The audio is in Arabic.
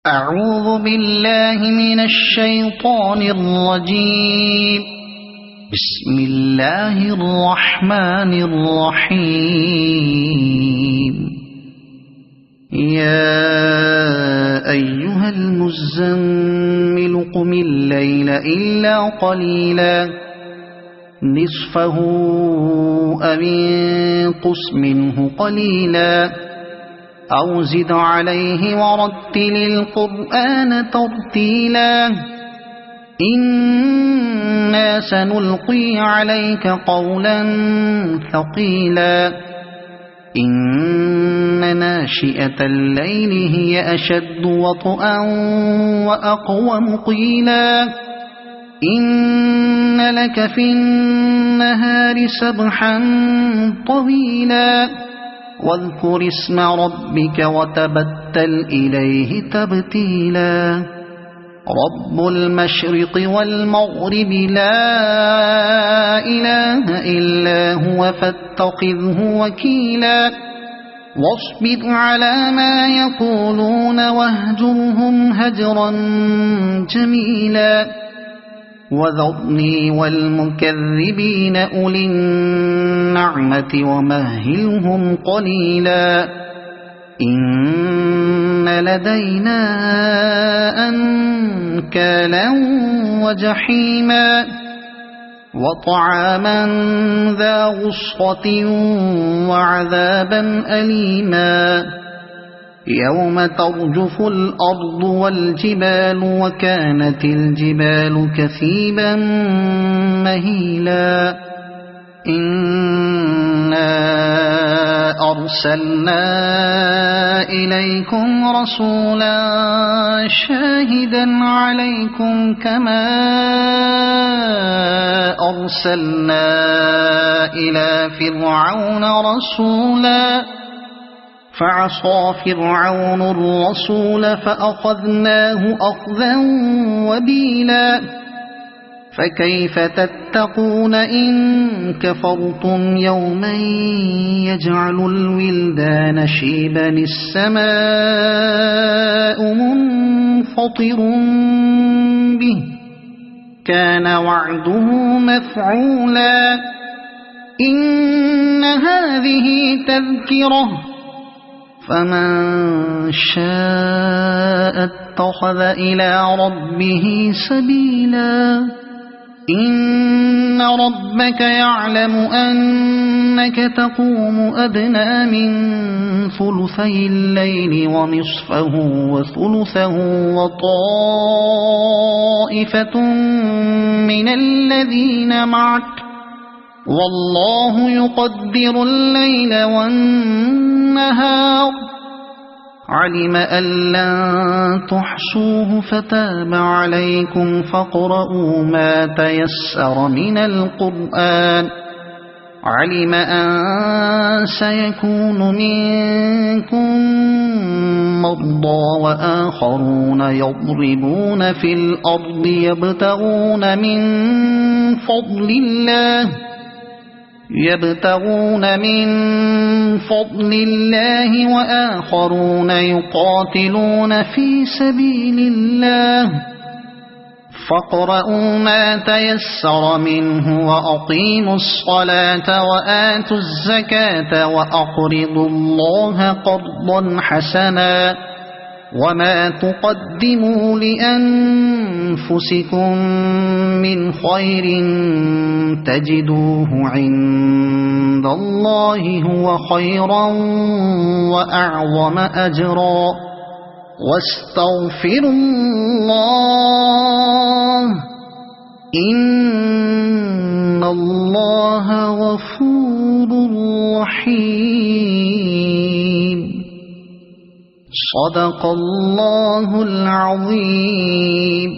أعوذ بالله من الشيطان الرجيم. بسم الله الرحمن الرحيم. يا أيها المزمل قم الليل إلا قليلا نصفه أو انقص منه قليلا أو زد عليه ورتل القرآن ترتيلا إنا سنلقي عليك قولا ثقيلا إن ناشئة الليل هي أشد وطئا وأقوم قيلا إن لك في النهار سبحا طويلا واذكر اسم ربك وتبتل إليه تبتيلا رب المشرق والمغرب لا إله إلا هو فاتخذه وكيلا واصبر على ما يقولون واهجرهم هجرا جميلا وذرني والمكذبين أولي النعمة ومهلهم قليلا إن لدينا أنكالا وجحيما وطعاما ذا غصة وعذابا أليما يوم ترجف الأرض والجبال وكانت الجبال كثيبا مهيلا إنا أرسلنا إليكم رسولا شاهدا عليكم كما أرسلنا إلى فرعون رسولا فعصى فرعون الرسول فأخذناه أخذا وبيلا فكيف تتقون إن كفرتم يوما يجعل الولدان شيبا السماء منفطر به كان وعده مفعولا إن هذه تذكرة فمن شاء اتخذ إلى ربه سبيلا إن ربك يعلم أنك تقوم أدنى من ثلثي الليل ونصفه وثلثه وطائفة من الذين معك والله يقدر الليل والنهار علم أن لن تحصوه فتاب عليكم فاقرؤوا ما تيسر من القرآن علم أن سيكون منكم مرضى وآخرون يضربون في الأرض يبتغون من فضل الله وآخرون يقاتلون في سبيل الله فاقرؤوا ما تيسر منه وأقيموا الصلاة وآتوا الزكاة وأقرضوا الله قرضا حسنا وما تقدموا لأنفسكم من خير تجدوه عند الله هو خيرا وأعظم أجرا واستغفروا الله إن الله غفور رحيم صدق الله العظيم.